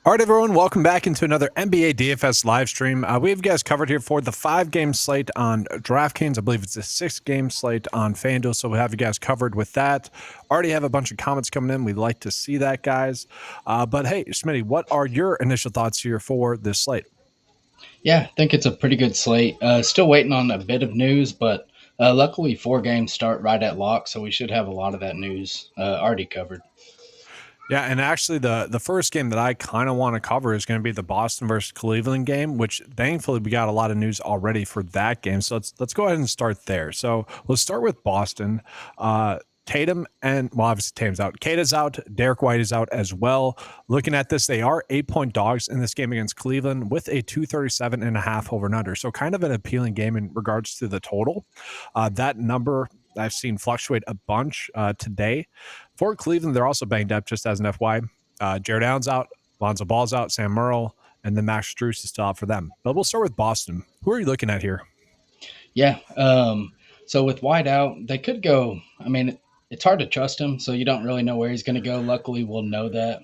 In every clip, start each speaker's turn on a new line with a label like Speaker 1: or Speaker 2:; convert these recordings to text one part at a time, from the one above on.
Speaker 1: All right, everyone, welcome back into another NBA DFS live stream. We have you guys covered here for the 5-game slate on DraftKings. I believe it's a 6-game slate on FanDuel, so we'll have you guys covered with that. Already have a bunch of comments coming in. We'd like to see that, guys. But hey, Smitty, what are your initial thoughts here for this slate?
Speaker 2: Yeah, I think it's a pretty good slate. Still waiting on a bit of news, but luckily 4 games start right at lock, so we should have a lot of that news already covered.
Speaker 1: Yeah, and actually the first game that I kind of want to cover is going to be the Boston versus Cleveland game, which thankfully we got a lot of news already for that game. So let's go ahead and start there. So let's start with Boston. Tatum obviously Tatum's out. Kata's out. Derek White is out as well. Looking at this, they are 8-point dogs in this game against Cleveland with a 237.5 over and under. So kind of an appealing game in regards to the total. That number I've seen fluctuate a bunch today. For Cleveland, they're also banged up, just as an FY. Jared Allen's out, Lonzo Ball's out, Sam Merrill, and then Max Strus is still out for them. But we'll start with Boston. Who are you looking at here?
Speaker 2: Yeah, so with White out, they could go. I mean, it's hard to trust him, so you don't really know where he's going to go. Luckily, we'll know that.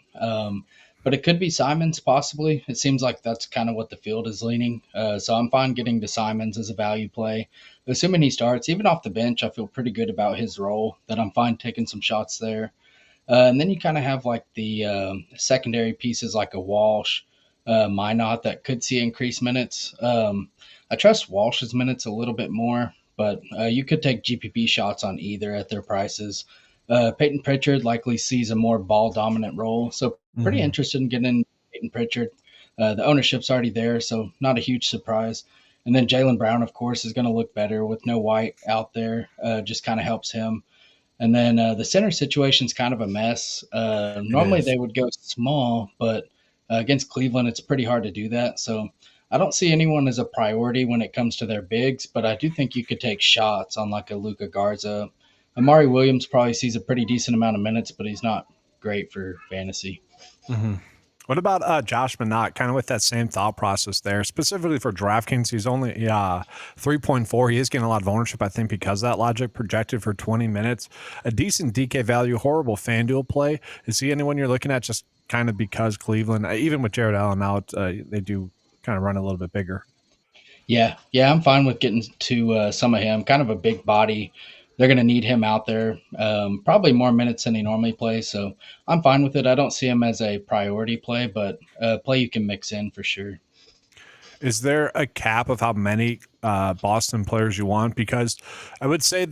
Speaker 2: But it could be Simons, possibly. It seems like that's kind of what the field is leaning. So I'm fine getting to Simons as a value play. Assuming he starts, even off the bench, I feel pretty good about his role, that I'm fine taking some shots there. And then you kind of have like the secondary pieces like a Walsh, Minot that could see increased minutes. I trust Walsh's minutes a little bit more, but you could take GPP shots on either at their prices. Peyton Pritchard likely sees a more ball dominant role, so pretty interested in getting Peyton Pritchard. The ownership's already there, so not a huge surprise. And then Jaylen Brown, of course, is going to look better with no White out there. Just kind of helps him. And then the center situation's kind of a mess. Normally they would go small, but against Cleveland, it's pretty hard to do that. So I don't see anyone as a priority when it comes to their bigs, but I do think you could take shots on like a Luka Garza. Amari Williams probably sees a pretty decent amount of minutes, but he's not great for fantasy.
Speaker 1: Mm-hmm. What about Josh Minott? Kind of with that same thought process there, specifically for DraftKings. He's only 3.4. He is getting a lot of ownership, I think, because of that logic. Projected for 20 minutes, a decent DK value, horrible FanDuel play. Is he anyone you're looking at just kind of because Cleveland, even with Jared Allen out, they do kind of run a little bit bigger?
Speaker 2: Yeah, I'm fine with getting to some of him. Kind of a big body. They're going to need him out there, probably more minutes than he normally plays. So I'm fine with it. I don't see him as a priority play, but a play you can mix in for sure.
Speaker 1: Is there a cap of how many Boston players you want? Because I would say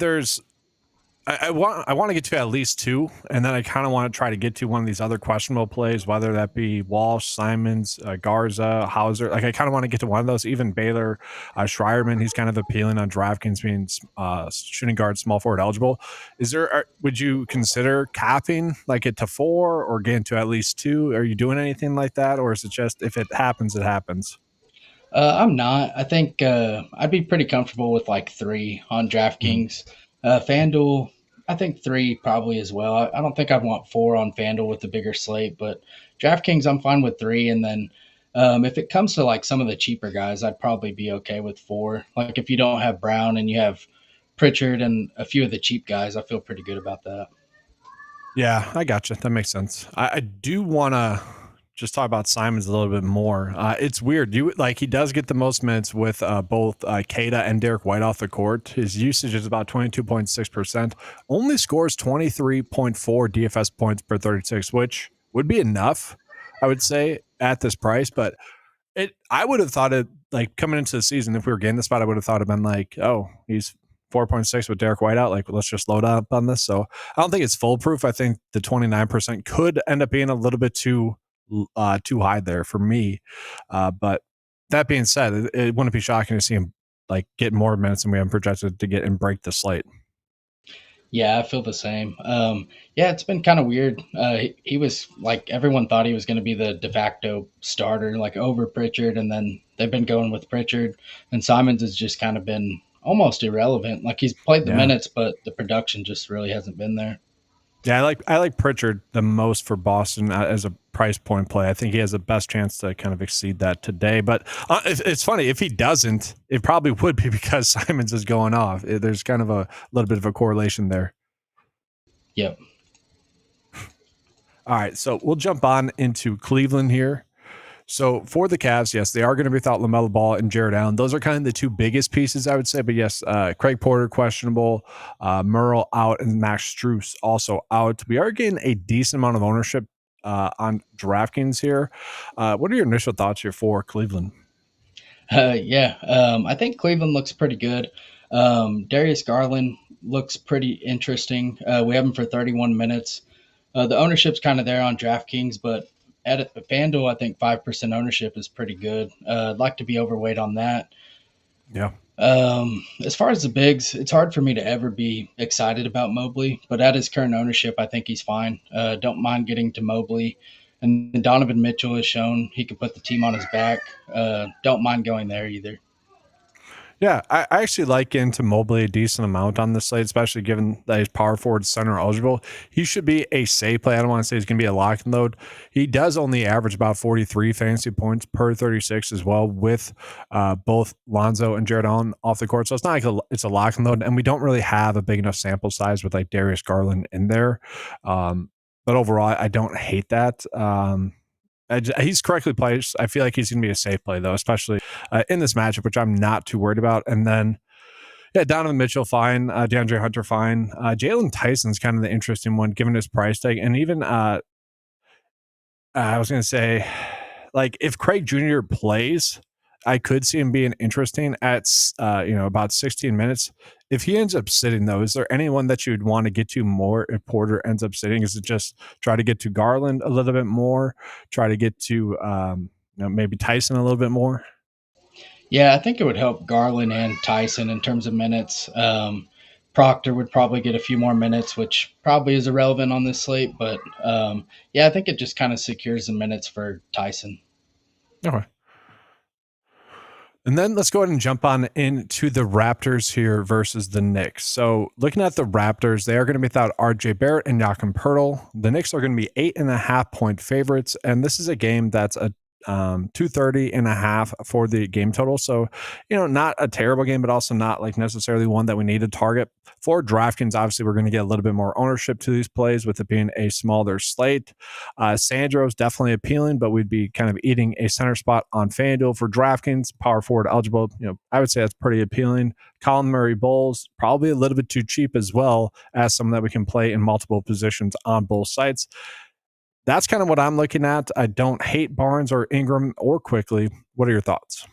Speaker 1: I want to get to at least 2, and then I kind of want to try to get to one of these other questionable plays, whether that be Walsh, Simons, Garza, Hauser. Like I kind of want to get to one of those. Even Baylor, Schreierman, he's kind of appealing on DraftKings being shooting guard, small forward eligible. Would you consider capping like it to 4 or getting to at least 2? Are you doing anything like that, or is it just if it happens, it happens?
Speaker 2: I'm not. I think I'd be pretty comfortable with like 3 on DraftKings. FanDuel, I think 3 probably as well. I don't think I'd want 4 on FanDuel with the bigger slate, but DraftKings, I'm fine with 3. And then if it comes to like some of the cheaper guys, I'd probably be okay with 4. Like if you don't have Brown and you have Pritchard and a few of the cheap guys, I feel pretty good about that.
Speaker 1: Yeah, I gotcha. That makes sense. I do want to just talk about Simons a little bit more. It's weird. He does get the most minutes with both Kata and Derek White off the court. His usage is about 22.6%. Only scores 23.4 DFS points per 36, which would be enough, I would say, at this price. But I would have thought it like coming into the season, if we were getting this spot, I would have thought it'd been like, oh, he's 4.6 with Derek White out. Like, let's just load up on this. So I don't think it's foolproof. I think the 29% could end up being a little bit too high there for me. But that being said, it wouldn't be shocking to see him like get more minutes than we have projected to get and break the slate.
Speaker 2: Yeah, I feel the same. Yeah, it's been kind of weird. He was like everyone thought he was going to be the de facto starter, like over Pritchard, and then they've been going with Pritchard, and Simons has just kind of been almost irrelevant. Like he's played the minutes, but the production just really hasn't been there.
Speaker 1: Yeah, I like Pritchard the most for Boston as a price point play. I think he has the best chance to kind of exceed that today. But it's funny, if he doesn't, it probably would be because Simons is going off. There's kind of a little bit of a correlation there.
Speaker 2: Yep.
Speaker 1: All right, so we'll jump on into Cleveland here. So for the Cavs, yes, they are going to be without LaMelo Ball and Jared Allen. Those are kind of the two biggest pieces, I would say. But yes, Craig Porter questionable, Merle out, and Max Strus also out. We are getting a decent amount of ownership on DraftKings here. What are your initial thoughts here for Cleveland?
Speaker 2: Yeah, I think Cleveland looks pretty good. Darius Garland looks pretty interesting. We have him for 31 minutes. The ownership's kind of there on DraftKings, but at FanDuel, I think 5% ownership is pretty good. I'd like to be overweight on that.
Speaker 1: Yeah.
Speaker 2: As far as the bigs, it's hard for me to ever be excited about Mobley, but at his current ownership, I think he's fine. Don't mind getting to Mobley. And Donovan Mitchell has shown he can put the team on his back. Don't mind going there either.
Speaker 1: Yeah, I actually like into Mobley a decent amount on this slate, especially given that he's power forward center eligible. He should be a safe play. I don't want to say he's going to be a lock and load. He does only average about 43 fantasy points per 36 as well, with both Lonzo and Jared Allen off the court. So it's not like it's a lock and load, and we don't really have a big enough sample size with like Darius Garland in there. But overall, I don't hate that. He's correctly placed. I feel like he's going to be a safe play, though, especially in this matchup, which I'm not too worried about. And then, yeah, Donovan Mitchell, fine. DeAndre Hunter, fine. Jalen Tyson's kind of the interesting one, given his price tag. And even, I was going to say, like, if Craig Jr. plays, I could see him being interesting at, about 16 minutes. If he ends up sitting, though, is there anyone that you'd want to get to more if Porter ends up sitting? Is it just try to get to Garland a little bit more, try to get to maybe Tyson a little bit more?
Speaker 2: Yeah, I think it would help Garland and Tyson in terms of minutes. Proctor would probably get a few more minutes, which probably is irrelevant on this slate. But yeah, I think it just kind of secures the minutes for Tyson.
Speaker 1: Okay. And then let's go ahead and jump on into the Raptors here versus the Knicks. So looking at the Raptors, they are going to be without RJ Barrett and Joachim Pertl. The Knicks are going to be 8.5-point favorites. And this is a game that's a 230.5 for the game total. So, not a terrible game, but also not like necessarily one that we need to target. For DraftKings, obviously, we're going to get a little bit more ownership to these plays with it being a smaller slate. Sandro's definitely appealing, but we'd be kind of eating a center spot on FanDuel. For DraftKings, power forward eligible. I would say that's pretty appealing. Colin Murray Bowles, probably a little bit too cheap as well as someone that we can play in multiple positions on both sites. That's kind of what I'm looking at. I don't hate Barnes or Ingram or Quickly. What are your thoughts?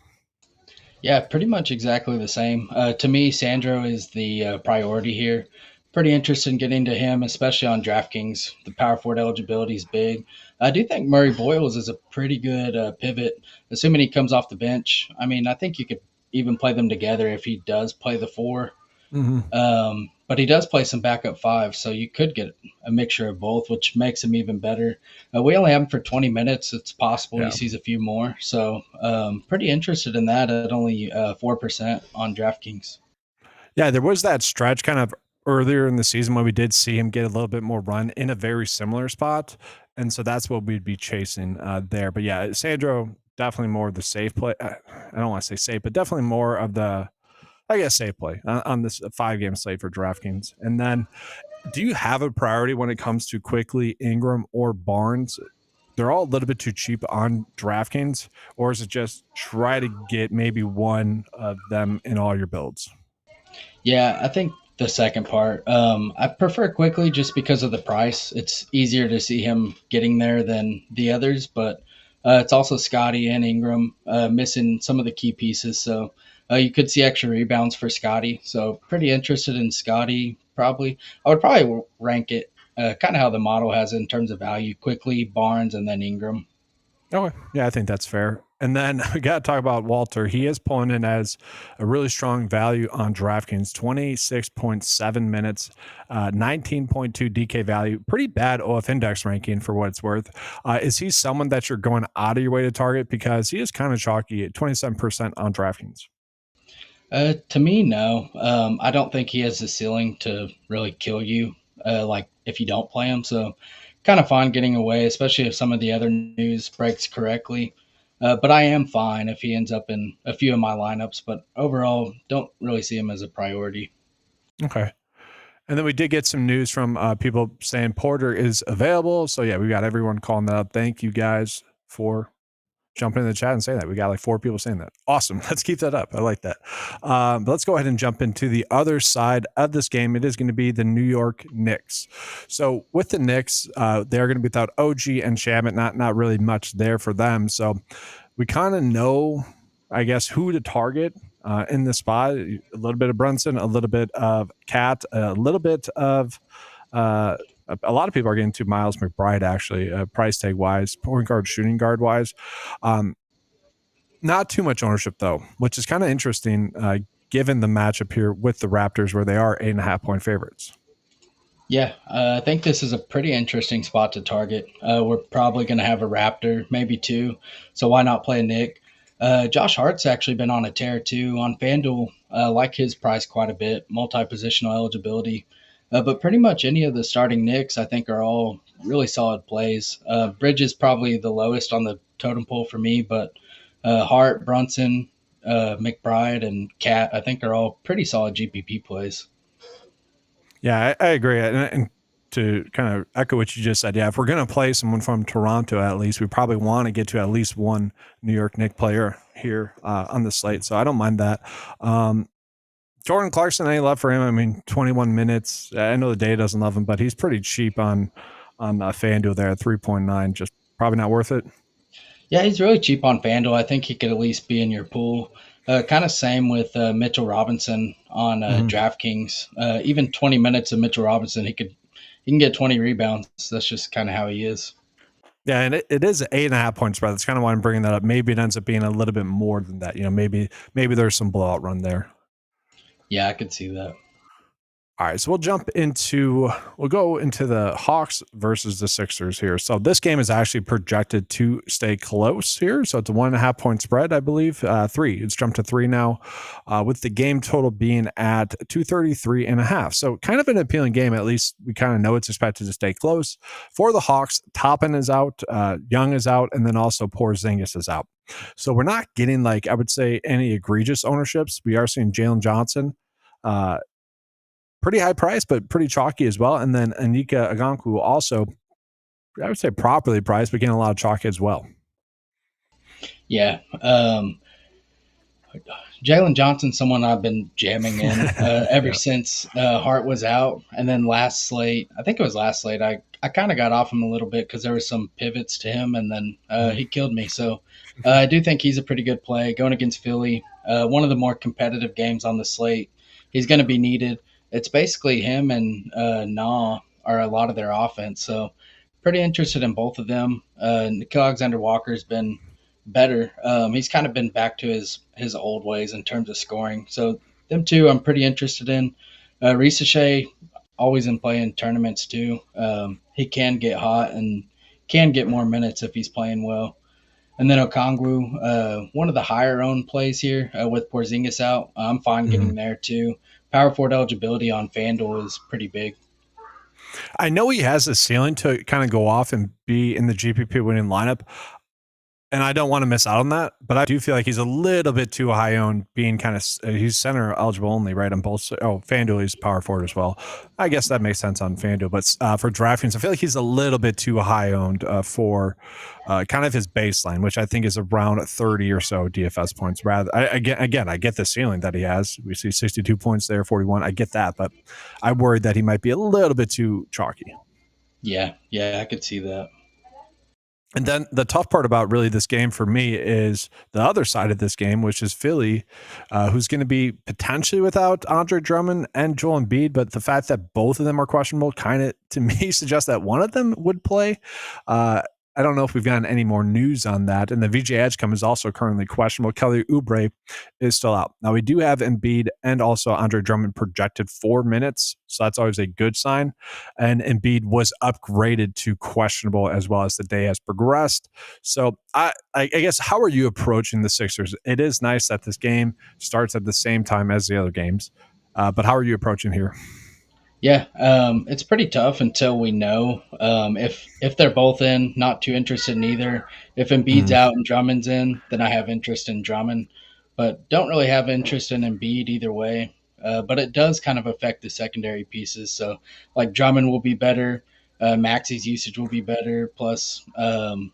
Speaker 2: Yeah, pretty much exactly the same. To me, Sandro is the priority here. Pretty interested in getting to him, especially on DraftKings. The power forward eligibility is big. I do think Murray Boyles is a pretty good pivot, assuming he comes off the bench. I mean, I think you could even play them together if he does play the four.
Speaker 1: Mm-hmm.
Speaker 2: But he does play some backup five, so you could get a mixture of both, which makes him even better. We only have him for 20 minutes. It's possible he sees a few more. So pretty interested in that at only 4% on DraftKings.
Speaker 1: Yeah, there was that stretch kind of earlier in the season when we did see him get a little bit more run in a very similar spot. And so that's what we'd be chasing there. But yeah, Sandro, definitely more of the safe play. I don't want to say safe, but definitely more of the, I guess, safe play on this 5-game slate for DraftKings. And then, do you have a priority when it comes to Quickly, Ingram, or Barnes? They're all a little bit too cheap on DraftKings, or is it just try to get maybe one of them in all your builds?
Speaker 2: Yeah, I think the second part. I prefer Quickly just because of the price. It's easier to see him getting there than the others, but it's also Scotty and Ingram missing some of the key pieces. So you could see extra rebounds for Scotty. So pretty interested in Scotty. Probably, I would probably rank it kind of how the model has it in terms of value: Quickly, Barnes, and then Ingram.
Speaker 1: Okay. Yeah, I think that's fair. And then we got to talk about Walter. He is pulling in as a really strong value on DraftKings, 26.7 minutes, 19.2 DK value. Pretty bad OF index ranking for what it's worth. Is he someone that you're going out of your way to target? Because he is kind of chalky at 27% on DraftKings.
Speaker 2: To me, no. I don't think he has the ceiling to really kill you, like if you don't play him. So, kind of fine getting away, especially if some of the other news breaks correctly. But I am fine if he ends up in a few of my lineups. But overall, don't really see him as a priority.
Speaker 1: Okay. And then we did get some news from people saying Porter is available. So, yeah, we got everyone calling that up. Thank you guys for jumping in the chat and saying that. We got like 4 people saying that. Awesome. Let's keep that up. I like that. But let's go ahead and jump into the other side of this game. It is going to be the New York Knicks. So with the Knicks, they're going to be without OG and Shamit. Not really much there for them. So we kind of know, I guess, who to target in the spot. A little bit of Brunson, a little bit of Cat, a little bit of a lot of people are getting to Miles McBride, actually, price tag wise, point guard, shooting guard wise. Not too much ownership, though, which is kind of interesting given the matchup here with the Raptors, where they are 8.5-point favorites.
Speaker 2: Yeah, I think this is a pretty interesting spot to target. We're probably going to have a Raptor, maybe two. So why not play a Nick? Josh Hart's actually been on a tear too. On FanDuel, like his price quite a bit, multi-positional eligibility. But pretty much any of the starting Knicks, I think, are all really solid plays. Bridge is probably the lowest on the totem pole for me, but Hart, Brunson, McBride, and Cat, I think, are all pretty solid GPP plays.
Speaker 1: Yeah, I agree. And to kind of echo what you just said, yeah, if we're going to play someone from Toronto, at least, we probably want to get to at least one New York Knicks player here on the slate. So I don't mind that. Jordan Clarkson, any love for him? I mean, 21 minutes. I know the data doesn't love him, but he's pretty cheap on FanDuel there at 3.9. Just probably not worth it.
Speaker 2: Yeah, he's really cheap on FanDuel. I think he could at least be in your pool. Kind of same with Mitchell Robinson on DraftKings. Even 20 minutes of Mitchell Robinson, he can get 20 rebounds. That's just kind of how he is.
Speaker 1: Yeah, and it is an 8.5-point spread. That's kind of why I'm bringing that up. Maybe it ends up being a little bit more than that. Maybe there's some blowout run there.
Speaker 2: Yeah, I could see that.
Speaker 1: All right, so we'll go into the Hawks versus the Sixers here. So this game is actually projected to stay close here. So it's a 1.5-point spread, I believe. 3. It's jumped to 3 now, with the game total being at 233.5. So kind of an appealing game. At least we kind of know it's expected to stay close. For the Hawks, Toppin is out, Young is out, and then also Porzingis is out. So we're not getting, I would say, any egregious ownerships. We are seeing Jalen Johnson, pretty high price, but pretty chalky as well. And then Anika Agankwu also, I would say, properly priced, but getting a lot of chalky as well.
Speaker 2: Yeah. Jalen Johnson, someone I've been jamming in ever since Hart was out. And then I think it was last slate, I kind of got off him a little bit because there were some pivots to him, and then he killed me. So I do think he's a pretty good play. Going against Philly, one of the more competitive games on the slate. He's going to be needed. It's basically him and Na are a lot of their offense. So pretty interested in both of them. Nickeil Alexander-Walker's been better. He's kind of been back to his old ways in terms of scoring. So them two I'm pretty interested in. Risache, always in play in tournaments too. He can get hot and can get more minutes if he's playing well. And then Okongwu, one of the higher owned plays here with Porzingis out. I'm fine getting there too. Power forward eligibility on FanDuel is pretty big.
Speaker 1: I know he has a ceiling to kind of go off and be in the GPP winning lineup, and I don't want to miss out on that, but I do feel like he's a little bit too high owned, being kind of, he's center eligible only, right? On both. Oh, FanDuel, he's power forward as well. I guess that makes sense on FanDuel, but for DraftKings, I feel like he's a little bit too high owned for kind of his baseline, which I think is around 30 or so DFS points. Rather, I get the ceiling that he has. We see 62 points there, 41. I get that, but I'm worried that he might be a little bit too chalky.
Speaker 2: Yeah, I could see that.
Speaker 1: And then the tough part about really this game for me is the other side of this game, which is Philly, who's going to be potentially without Andre Drummond and Joel Embiid. But the fact that both of them are questionable kind of, to me, suggests that one of them would play. I don't know if we've gotten any more news on that. And the VJ Edgecombe is also currently questionable. Kelly Oubre is still out. Now, we do have Embiid and also Andre Drummond projected 4 minutes, so that's always a good sign. And Embiid was upgraded to questionable as well as the day has progressed. So I guess, how are you approaching the Sixers? It is nice that this game starts at the same time as the other games, but how are you approaching here?
Speaker 2: Yeah, it's pretty tough until we know if they're both in. Not too interested in either. If Embiid's out and Drummond's in, then I have interest in Drummond, but don't really have interest in Embiid either way. But it does kind of affect the secondary pieces. So like Drummond will be better, Maxi's usage will be better. Plus, Paul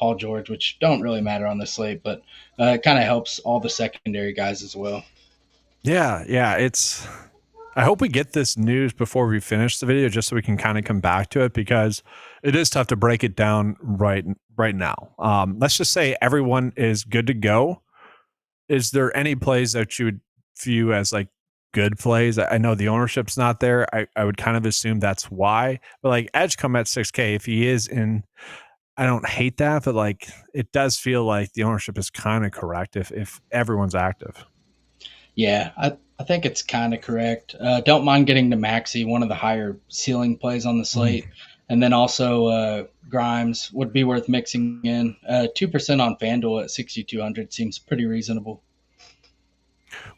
Speaker 2: Paul George, which don't really matter on the slate, but it kind of helps all the secondary guys as well.
Speaker 1: Yeah. I hope we get this news before we finish the video, just so we can kind of come back to it, because it is tough to break it down right now. Let's just say everyone is good to go. Is there any plays that you would view as like good plays? I know the ownership's not there. I would kind of assume that's why. But like Edge come at 6K, if he is in, I don't hate that, but like it does feel like the ownership is kind of correct if everyone's active.
Speaker 2: Yeah, I think it's kind of correct. Don't mind getting to Maxi, one of the higher ceiling plays on the slate. And then also Grimes would be worth mixing in. 2% on FanDuel at 6,200 seems pretty reasonable.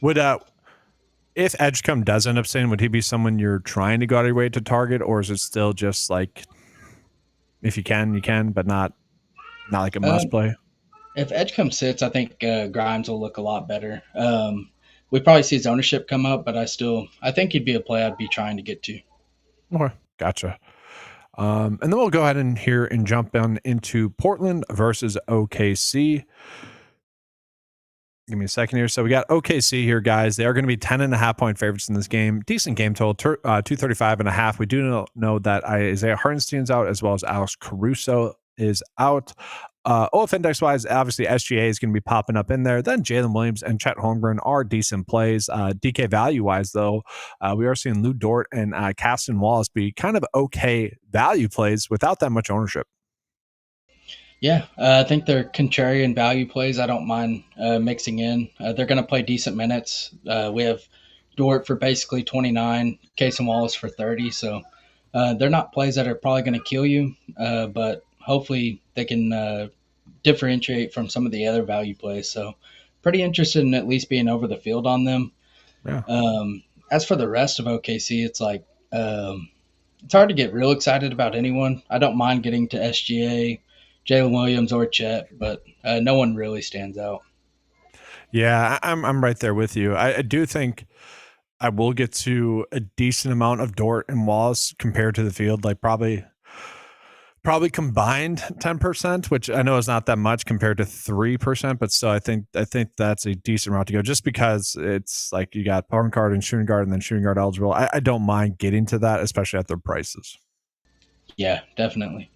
Speaker 1: Would if Edgecombe does end up staying, would he be someone you're trying to go out of your way to target, or is it still just like if you can, but not like a must play?
Speaker 2: If Edgecombe sits, I think Grimes will look a lot better. We probably see his ownership come up, but I think he'd be a play I'd be trying to get to.
Speaker 1: Okay, gotcha. And then we'll go ahead and jump into Portland versus OKC. Give me a second here. So we got OKC here, guys. They are going to be 10.5 point favorites in this game. Decent game total, 235.5. We do know that Isaiah Hartenstein's out, as well as Alex Caruso is out. OF index wise, obviously SGA is going to be popping up in there. Then Jalen Williams and Chet Holmgren are decent plays. DK value wise, though, we are seeing Lou Dort and Caston Wallace be kind of okay value plays without that much ownership.
Speaker 2: Yeah, I think they're contrarian value plays. I don't mind mixing in. They're going to play decent minutes. We have Dort for basically 29, Caston Wallace for 30. So they're not plays that are probably going to kill you, but hopefully they can differentiate from some of the other value plays. So pretty interested in at least being over the field on them.
Speaker 1: Yeah.
Speaker 2: As for the rest of OKC, it's like it's hard to get real excited about anyone. I don't mind getting to SGA, Jalen Williams, or Chet, but no one really stands out.
Speaker 1: Yeah, I'm right there with you. I do think I will get to a decent amount of Dort and Wallace compared to the field, like probably combined 10%, which I know is not that much compared to 3%, but still I think that's a decent route to go, just because it's like you got point guard and shooting guard and then shooting guard eligible. I don't mind getting to that, especially at their prices.
Speaker 2: Yeah, definitely.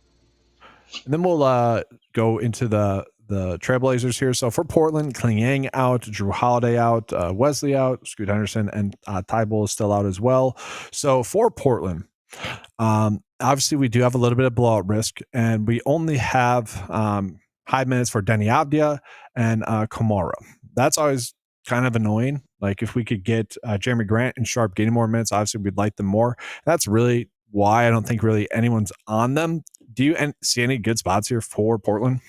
Speaker 1: And then we'll go into the Trailblazers here. So for Portland, Kling out, Drew Holiday out, Wesley out, Scoot Henderson, and Tybal is still out as well. So for Portland, obviously we do have a little bit of blowout risk, and we only have high minutes for Denny Avdia and Kamara. That's always kind of annoying. Like if we could get Jeremy Grant and Sharp getting more minutes, obviously we'd like them more. That's really why I don't think really anyone's on them. Do you see any good spots here for Portland?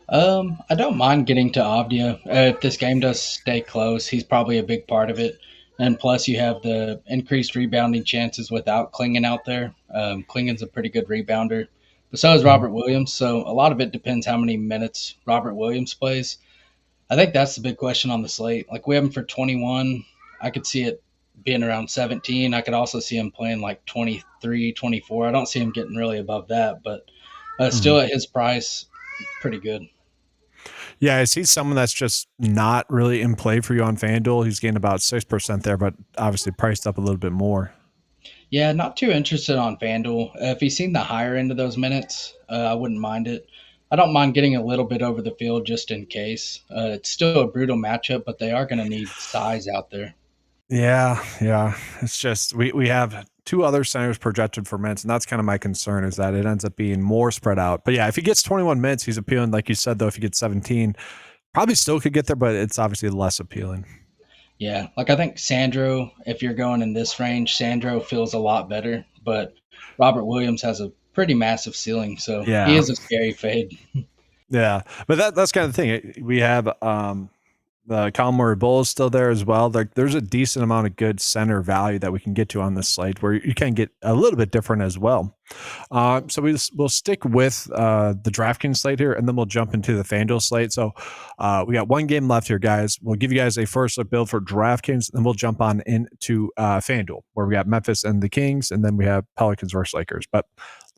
Speaker 2: I don't mind getting to Avdia. If this game does stay close, he's probably a big part of it. And plus, you have the increased rebounding chances without Klingen out there. Klingen's a pretty good rebounder, but so is Robert Williams. So a lot of it depends how many minutes Robert Williams plays. I think that's the big question on the slate. Like we have him for 21. I could see it being around 17. I could also see him playing like 23, 24. I don't see him getting really above that, but still at his price, pretty good.
Speaker 1: Yeah, is he someone that's just not really in play for you on FanDuel? He's getting about 6% there, but obviously priced up a little bit more.
Speaker 2: Yeah, not too interested on FanDuel. If he's seen the higher end of those minutes, I wouldn't mind it. I don't mind getting a little bit over the field just in case. It's still a brutal matchup, but they are going to need size out there.
Speaker 1: Yeah. It's just we have two other centers projected for minutes, and that's kind of my concern, is that it ends up being more spread out. But yeah, if he gets 21 minutes, he's appealing. Like you said, though, if he gets 17, probably still could get there, but it's obviously less appealing.
Speaker 2: Yeah, like I think Sandro, if you're going in this range, Sandro feels a lot better, but Robert Williams has a pretty massive ceiling, so
Speaker 1: Yeah.
Speaker 2: he is a scary fade.
Speaker 1: Yeah, but that's kind of the thing. We have the Colin Murray Bull is still there as well. There's a decent amount of good center value that we can get to on this slate, where you can get a little bit different as well. So we'll stick with the DraftKings slate here, and then we'll jump into the FanDuel slate. So we got one game left here, guys. We'll give you guys a first look build for DraftKings, and we'll jump on into FanDuel, where we got Memphis and the Kings, and then we have Pelicans versus Lakers. But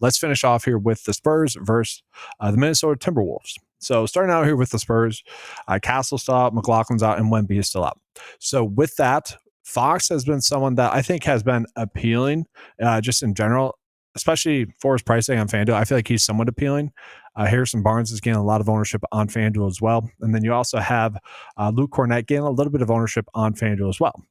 Speaker 1: let's finish off here with the Spurs versus the Minnesota Timberwolves. So starting out here with the Spurs, Castle's still out, McLaughlin's out, and Wemby is still out. So with that, Fox has been someone that I think has been appealing just in general, especially for his pricing on FanDuel. I feel like he's somewhat appealing. Harrison Barnes is getting a lot of ownership on FanDuel as well. And then you also have Luke Cornett getting a little bit of ownership on FanDuel as well.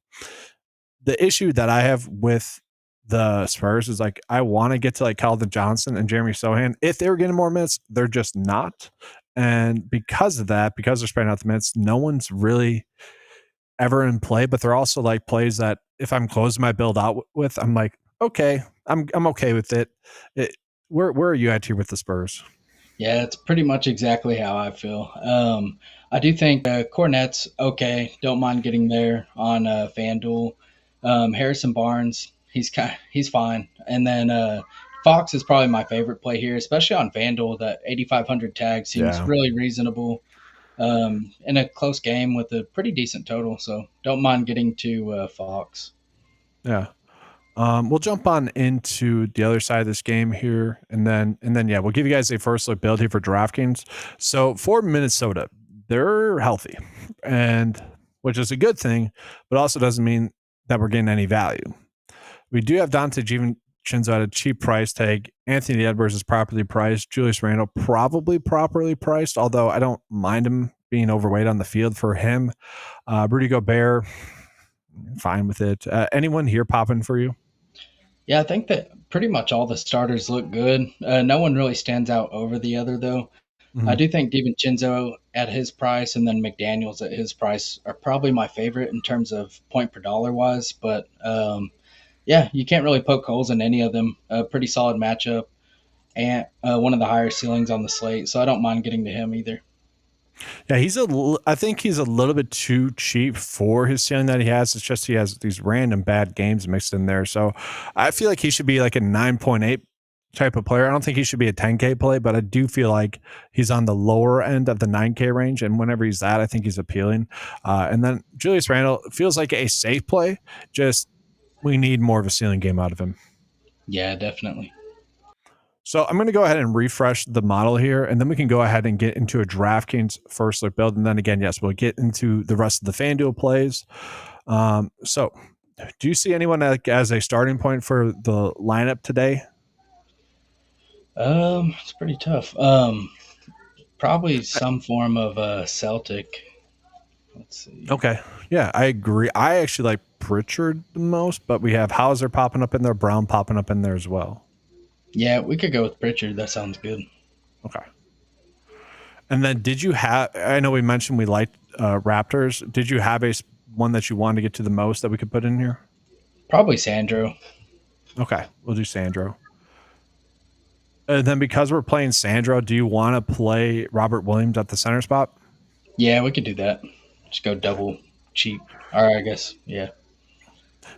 Speaker 1: The issue that I have with the Spurs is like I want to get to like Calvin Johnson and Jeremy Sohan. If they were getting more minutes, they're just not. And because of that, because they're spreading out the minutes, no one's really ever in play. But they're also like plays that if I'm closing my build out with, I'm like, okay, I'm okay with it. Where are you at here with the Spurs?
Speaker 2: Yeah, it's pretty much exactly how I feel. I do think Cornette's okay. Don't mind getting there on FanDuel. Harrison Barnes, he's fine. And then Fox is probably my favorite play here, especially on FanDuel. That 8,500 tag seems really reasonable in a close game with a pretty decent total. So don't mind getting to Fox.
Speaker 1: Yeah. We'll jump on into the other side of this game here, and then we'll give you guys a first look build here for DraftKings. So for Minnesota, they're healthy, and which is a good thing, but also doesn't mean that we're getting any value. We do have Dante DiVincenzo at a cheap price tag. Anthony Edwards is properly priced. Julius Randle probably properly priced, although I don't mind him being overweight on the field for him. Rudy Gobert, fine with it. Anyone here popping for you?
Speaker 2: Yeah, I think that pretty much all the starters look good. No one really stands out over the other, though.
Speaker 1: Mm-hmm.
Speaker 2: I do think DiVincenzo at his price and then McDaniels at his price are probably my favorite in terms of point per dollar wise. But yeah, you can't really poke holes in any of them. A pretty solid matchup and one of the higher ceilings on the slate. So I don't mind getting to him either.
Speaker 1: Yeah, I think he's a little bit too cheap for his ceiling that he has. It's just he has these random bad games mixed in there. So I feel like he should be like a 9.8 type of player. I don't think he should be a 10K play, but I do feel like he's on the lower end of the 9K range. And whenever he's that, I think he's appealing. And then Julius Randle feels like a safe play. Just we need more of a ceiling game out of him.
Speaker 2: Yeah, definitely.
Speaker 1: So I'm going to go ahead and refresh the model here, and then we can go ahead and get into a DraftKings first look build. And then again, yes, we'll get into the rest of the FanDuel plays. So do you see anyone as a starting point for the lineup today?
Speaker 2: It's pretty tough. Probably some form of Celtic. Let's see.
Speaker 1: Okay. Yeah, I agree. I actually like Pritchard the most, but we have Hauser popping up in there, Brown popping up in there as well.
Speaker 2: Yeah, we could go with Pritchard. That sounds good.
Speaker 1: Okay. And then did you have, I know we mentioned we liked Raptors. Did you have one that you wanted to get to the most that we could put in here?
Speaker 2: Probably Sandro.
Speaker 1: Okay. We'll do Sandro. And then because we're playing Sandro, do you want to play Robert Williams at the center spot?
Speaker 2: Yeah, we could do that. Just go double cheap. All right, I guess. Yeah.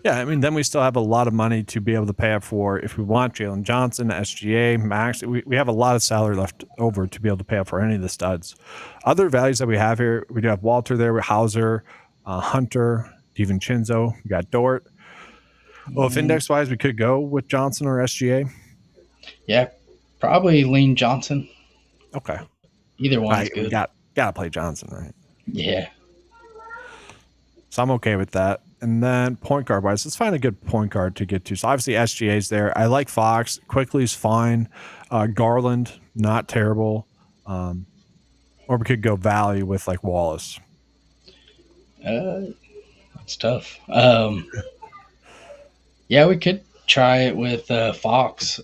Speaker 1: Yeah, I mean, then we still have a lot of money to be able to pay up for if we want Jalen Johnson, SGA, Max. We have a lot of salary left over to be able to pay up for any of the studs. Other values that we have here, we do have Walter there, Hauser, Hunter, DiVincenzo, we got Dort. Well, if index-wise, we could go with Johnson or SGA.
Speaker 2: Yeah, probably lean Johnson.
Speaker 1: Okay.
Speaker 2: Either one's good.
Speaker 1: Got to play Johnson, right?
Speaker 2: Yeah.
Speaker 1: So I'm okay with that. And then point guard wise, let's find a good point guard to get to. So obviously SGA's there. I like Fox. Quickly's fine. Garland, not terrible. Or we could go value with like Wallace.
Speaker 2: That's tough. Yeah, we could try it with Fox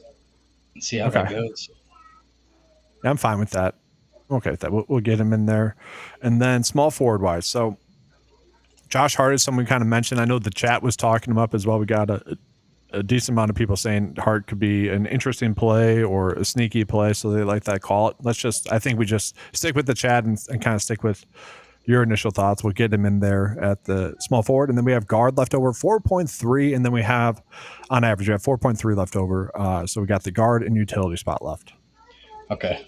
Speaker 2: and see how that goes.
Speaker 1: Yeah, I'm fine with that. Okay with that. We'll get him in there. And then small forward wise. So Josh Hart is someone we kind of mentioned. I know the chat was talking him up as well. We got a decent amount of people saying Hart could be an interesting play or a sneaky play, so they like that call. I think we just stick with the chat and kind of stick with your initial thoughts. We'll get him in there at the small forward, and then we have guard left over 4.3, and then we have, on average, we have 4.3 left over. So we got the guard and utility spot left.
Speaker 2: Okay.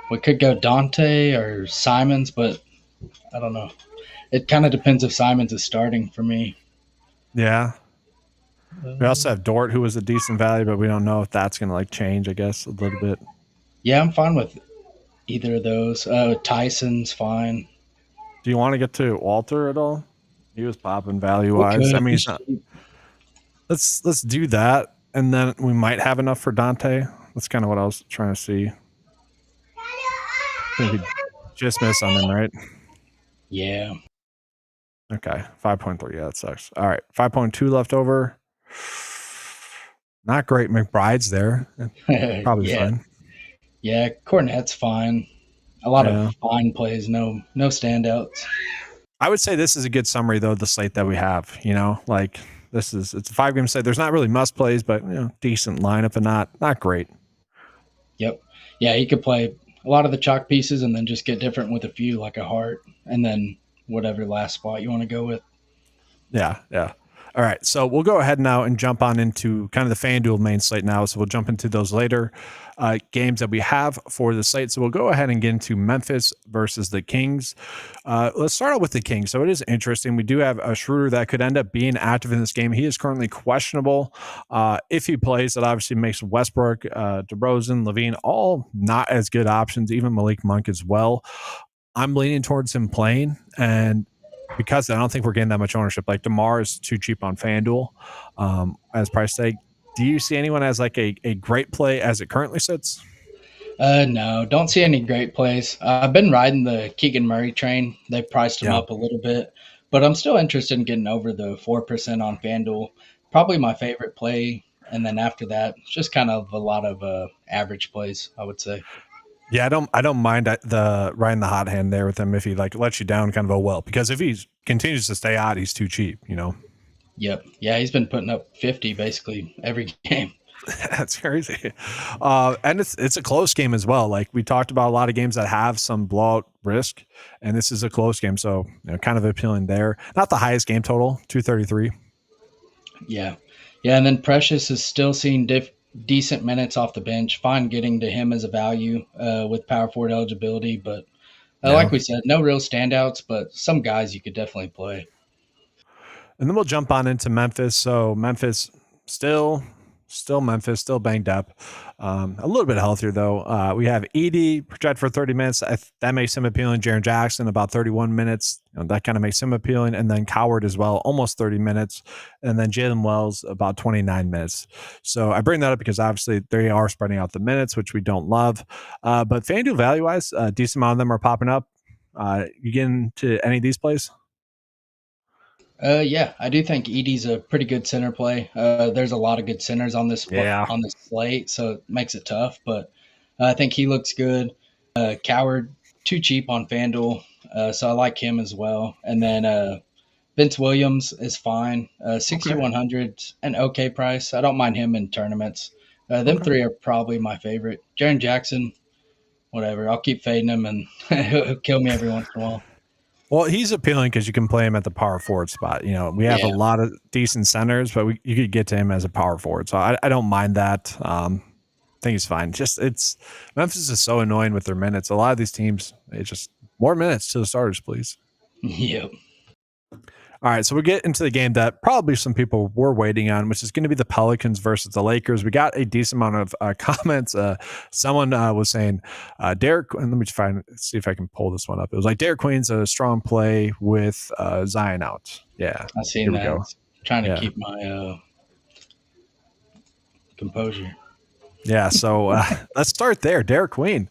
Speaker 2: We could go Dante or Simons, but I don't know. It kind of depends if Simons is starting for me.
Speaker 1: Yeah. We also have Dort, who was a decent value, but we don't know if that's going to like change, I guess, a little bit.
Speaker 2: Yeah, I'm fine with either of those. Tyson's fine.
Speaker 1: Do you want to get to Walter at all? He was popping value
Speaker 2: We
Speaker 1: wise. I
Speaker 2: could.
Speaker 1: mean, he's
Speaker 2: He's
Speaker 1: not.
Speaker 2: cheap.
Speaker 1: Let's do that, and then we might have enough for Dante. That's kind of what I was trying to see. I think we just missed on him, right?
Speaker 2: Yeah.
Speaker 1: Okay, 5.3. Yeah, that sucks. All right, 5.2 left over. Not great. McBride's there. Probably
Speaker 2: Yeah.
Speaker 1: fine.
Speaker 2: Yeah. Cornette's fine. A lot of
Speaker 1: Yeah.
Speaker 2: fine plays. No standouts.
Speaker 1: I would say this is a good summary though, the slate that we have, like it's a 5-game slate. There's not really must plays, but decent lineup and not great.
Speaker 2: Yep. Yeah, he could play a lot of the chalk pieces and then just get different with a few, like a heart, and then whatever last spot you want to go with.
Speaker 1: Yeah. All right, so we'll go ahead now and jump on into kind of the FanDuel main slate now. So we'll jump into those later games that we have for the slate. So we'll go ahead and get into Memphis versus the Kings. Let's start out with the Kings. So it is interesting. We do have a Schroeder that could end up being active in this game. He is currently questionable. If he plays, that obviously makes Westbrook, DeRozan, Levine all not as good options, even Malik Monk as well. I'm leaning towards him playing, and because I don't think we're getting that much ownership. Like DeMar is too cheap on FanDuel as price tag. Do you see anyone as like a great play as it currently sits?
Speaker 2: No, don't see any great plays. I've been riding the Keegan Murray train. They priced him
Speaker 1: Yeah.
Speaker 2: up a little bit, but I'm still interested in getting over the 4% on FanDuel. Probably my favorite play. And then after that, it's just kind of a lot of average plays, I would say.
Speaker 1: Yeah, I don't mind the riding the hot hand there with him if he like lets you down kind of a well, because if he continues to stay hot, he's too cheap,
Speaker 2: Yep. Yeah, he's been putting up 50 basically every game.
Speaker 1: That's crazy. And it's a close game as well. Like we talked about a lot of games that have some blowout risk, and this is a close game. So kind of appealing there. Not the highest game total, 233.
Speaker 2: Yeah. Yeah. And then Precious is still seeing decent minutes off the bench. Fine getting to him as a value with power forward eligibility. But like we said, no real standouts, but some guys you could definitely play.
Speaker 1: And then we'll jump on into Memphis. So Memphis still Memphis, still banged up. A little bit healthier though. We have Edey projected for 30 minutes. That makes him appealing. Jaren Jackson about 31 minutes. That kind of makes him appealing. And then Coward as well, almost 30 minutes. And then Jalen Wells about 29 minutes. So I bring that up because obviously they are spreading out the minutes, which we don't love. But FanDuel value wise, a decent amount of them are popping up. You get into any of these plays?
Speaker 2: Yeah, I do think Edie's a pretty good center play. There's a lot of good centers on this on this slate, so it makes it tough. But I think he looks good. Coward too cheap on FanDuel, so I like him as well. And then Vince Williams is fine. 6,100, an okay price. I don't mind him in tournaments. Them three are probably my favorite. Jaren Jackson, whatever. I'll keep fading him, and he'll kill me every once in a while.
Speaker 1: Well, he's appealing because you can play him at the power forward spot. We have a lot of decent centers, but you could get to him as a power forward. So I don't mind that. I think he's fine. Memphis is so annoying with their minutes. A lot of these teams, they just more minutes to the starters, please.
Speaker 2: Yep.
Speaker 1: All right, so we get into the game that probably some people were waiting on, which is going to be the Pelicans versus the Lakers. We got a decent amount of comments. Someone was saying, Derek, and let me see if I can pull this one up. It was like, Derek Queen's a strong play with Zion out. Yeah,
Speaker 2: I seen that. Trying to keep my composure.
Speaker 1: Yeah, so let's start there. Derek Queen,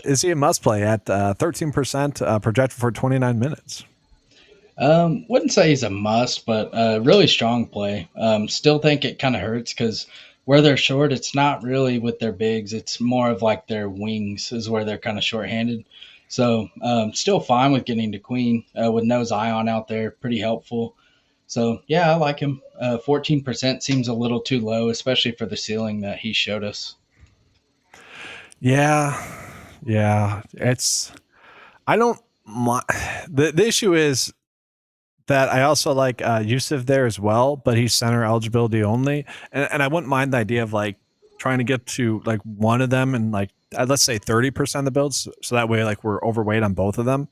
Speaker 1: is he a must play at 13% projected for 29 minutes?
Speaker 2: Wouldn't say he's a must, but really strong play. Still think it kind of hurts because where they're short, it's not really with their bigs. It's more of like their wings is where they're kind of shorthanded. So still fine with getting to Queen with no Zion out there. Pretty helpful. So yeah, I like him. 14% seems a little too low, especially for the ceiling that he showed us.
Speaker 1: Yeah. I don't. The issue is that I also like Yusuf there as well, but he's center eligibility only, and I wouldn't mind the idea of like trying to get to like one of them and like let's say 30% of the builds, so that way like we're overweight on both of them.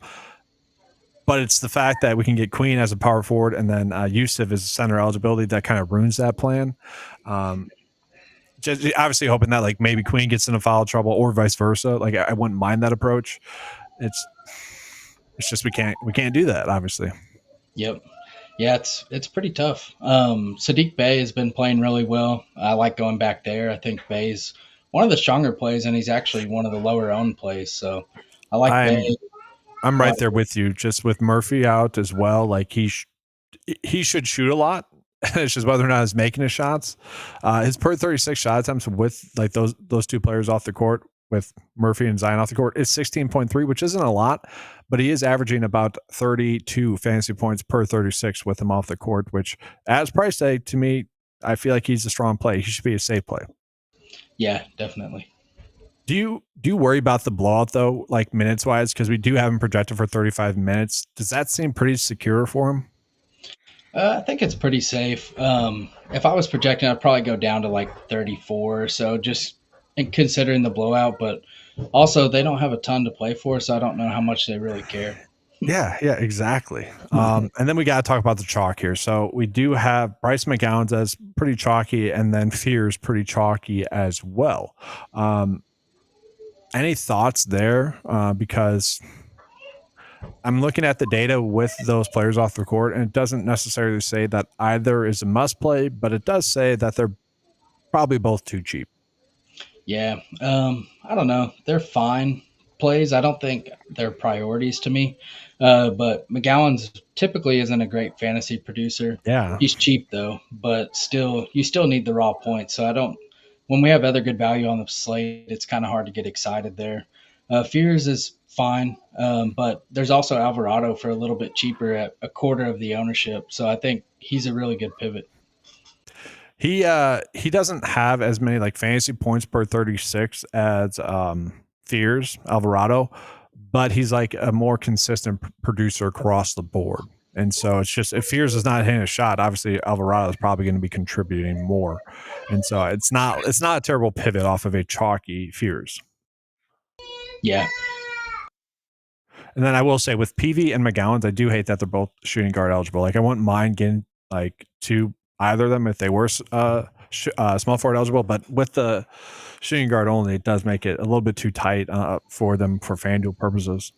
Speaker 1: But it's the fact that we can get Queen as a power forward and then Yusuf is center eligibility that kind of ruins that plan. Just obviously hoping that like maybe Queen gets into foul trouble or vice versa. Like I wouldn't mind that approach. It's just we can't do that, obviously.
Speaker 2: Yep. Yeah, it's pretty tough. Sadiq Bey has been playing really well. I like going back there. I think Bey's one of the stronger plays, and he's actually one of the lower owned plays. So I like Bey.
Speaker 1: I'm right there with you. Just with Murphy out as well, like he should shoot a lot. It's just whether or not he's making his shots. His per 36 shot attempts with like those two players off the court, with Murphy and Zion off the court, is 16.3, which isn't a lot, but he is averaging about 32 fantasy points per 36 with him off the court, which as price tag to me, I feel like he's a strong play. He should be a safe play.
Speaker 2: Yeah, definitely.
Speaker 1: Do you worry about the blowout though, like minutes wise? Because we do have him projected for 35 minutes. Does that seem pretty secure for him?
Speaker 2: I think it's pretty safe. If I was projecting, I'd probably go down to like 34 or so, just considering the blowout. But also, they don't have a ton to play for, so I don't know how much they really care.
Speaker 1: Yeah, exactly. And then we got to talk about the chalk here. So we do have Bryce McGowan's as pretty chalky, and then Fears pretty chalky as well. Any thoughts there? Because I'm looking at the data with those players off the court, and it doesn't necessarily say that either is a must play, but it does say that they're probably both too cheap.
Speaker 2: Yeah, I don't know. They're fine plays. I don't think they're priorities to me. But McGowan's typically isn't a great fantasy producer.
Speaker 1: Yeah,
Speaker 2: he's cheap though, but still, you still need the raw points. So I don't. When we have other good value on the slate, it's kind of hard to get excited there. Fears is fine, but there's also Alvarado for a little bit cheaper at a quarter of the ownership. So I think he's a really good pivot.
Speaker 1: He doesn't have as many like fantasy points per 36 as Fears Alvarado, but he's like a more consistent producer across the board. And so it's just, if Fears is not hitting a shot, obviously Alvarado is probably going to be contributing more. And so it's not a terrible pivot off of a chalky Fears.
Speaker 2: Yeah.
Speaker 1: And then I will say with PV and McGowan's, I do hate that they're both shooting guard eligible. Like I wouldn't mind getting like to either of them if they were small forward eligible, but with the shooting guard only, it does make it a little bit too tight for them for FanDuel purposes.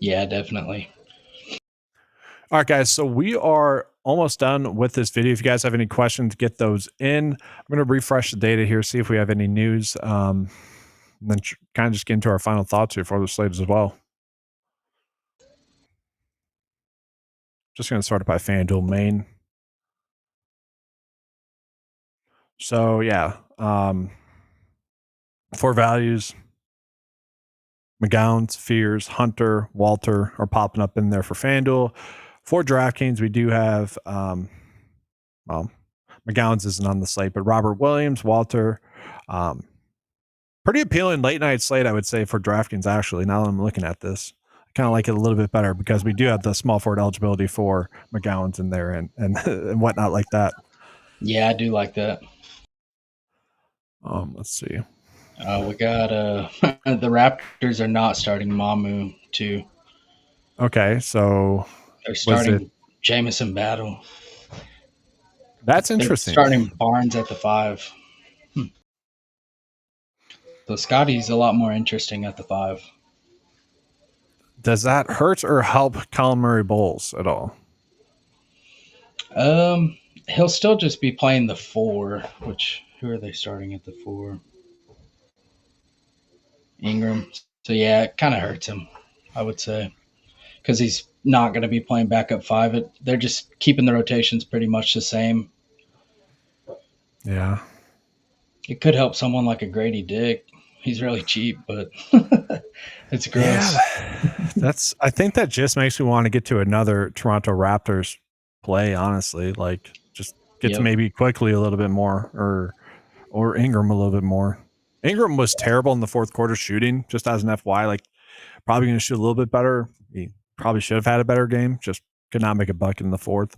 Speaker 2: Yeah, definitely.
Speaker 1: All right, guys. So we are almost done with this video. If you guys have any questions, get those in. I'm going to refresh the data here, see if we have any news, and then kind of just get into our final thoughts here for the slate as well. Just going to start it by FanDuel main. So yeah, for values, McGowan's, Fears, Hunter, Walter are popping up in there for FanDuel. For DraftKings, we do have, McGowan's isn't on the slate, but Robert Williams, Walter, pretty appealing late night slate, I would say, for DraftKings, actually, now that I'm looking at this. I kind of like it a little bit better because we do have the small forward eligibility for McGowan's in there and and whatnot like that.
Speaker 2: Yeah, I do like that.
Speaker 1: Let's see.
Speaker 2: We got the Raptors are not starting Mamu too.
Speaker 1: Okay, so
Speaker 2: they're starting Jamison Battle.
Speaker 1: That's interesting.
Speaker 2: They're starting Barnes at the 5. So Scotty's a lot more interesting at the 5.
Speaker 1: Does that hurt or help Colin Murray Bowles at all?
Speaker 2: He'll still just be playing the 4, which who are they starting at the 4? Ingram. So yeah, it kind of hurts him, I would say, because he's not going to be playing backup 5. They're just keeping the rotations pretty much the same.
Speaker 1: Yeah.
Speaker 2: It could help someone like a Grady Dick. He's really cheap, but it's gross.
Speaker 1: Yeah, I think that just makes me want to get to another Toronto Raptors play, honestly. Like just get to maybe quickly a little bit more or Ingram a little bit more. Ingram was terrible in the fourth quarter shooting, just as an FY, like probably going to shoot a little bit better. He probably should have had a better game, just could not make a bucket in the fourth.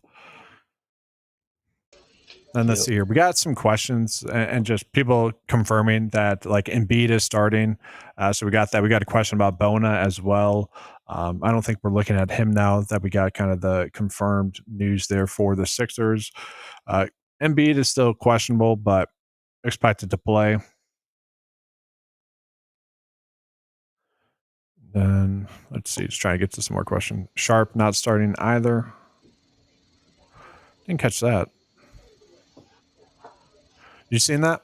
Speaker 1: And let's see here. We got some questions and just people confirming that like Embiid is starting. So we got that. We got a question about Bona as well. I don't think we're looking at him now that we got kind of the confirmed news there for the Sixers. Embiid is still questionable, but expected to play. Then let's see, just trying to get to some more questions. Sharp not starting either. Didn't catch that. You seen that?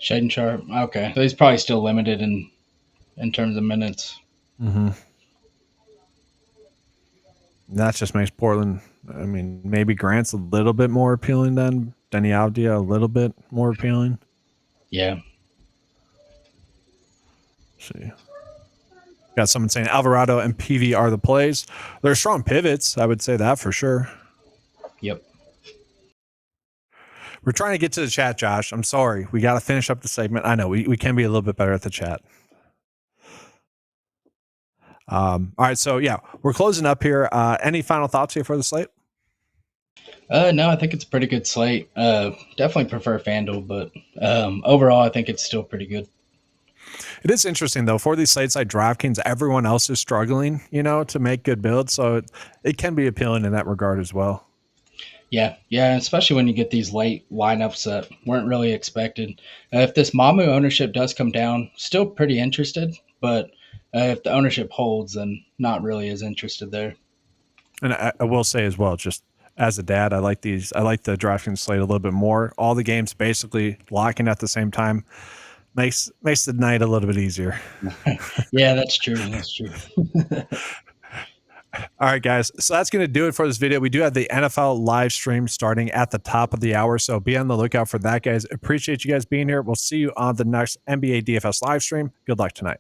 Speaker 2: Shaden Sharp. Okay, so he's probably still limited in terms of minutes.
Speaker 1: Mm-hmm. That just makes Portland. I mean, maybe Grant's a little bit more appealing than Denny Avdia, a little bit more appealing.
Speaker 2: Yeah.
Speaker 1: Let's see. Got someone saying Alvarado and PV are the plays. They're strong pivots. I would say that for sure.
Speaker 2: Yep.
Speaker 1: We're trying to get to the chat, Josh. I'm sorry. We got to finish up the segment. I know we can be a little bit better at the chat. All right. So, yeah, we're closing up here. Any final thoughts here for the slate?
Speaker 2: No, I think it's a pretty good slate. Definitely prefer FanDuel, but overall, I think it's still pretty good.
Speaker 1: It is interesting, though, for these slates like DraftKings, everyone else is struggling, to make good builds. So it can be appealing in that regard as well.
Speaker 2: Yeah, especially when you get these late lineups that weren't really expected. If this Mamu ownership does come down, still pretty interested, but if the ownership holds, then not really as interested there.
Speaker 1: And I will say as well, just as a dad, I like the DraftKings slate a little bit more. All the games basically locking at the same time makes the night a little bit easier.
Speaker 2: Yeah, that's true.
Speaker 1: All right, guys. So that's going to do it for this video. We do have the NFL live stream starting at the top of the hour. So be on the lookout for that, guys. Appreciate you guys being here. We'll see you on the next NBA DFS live stream. Good luck tonight.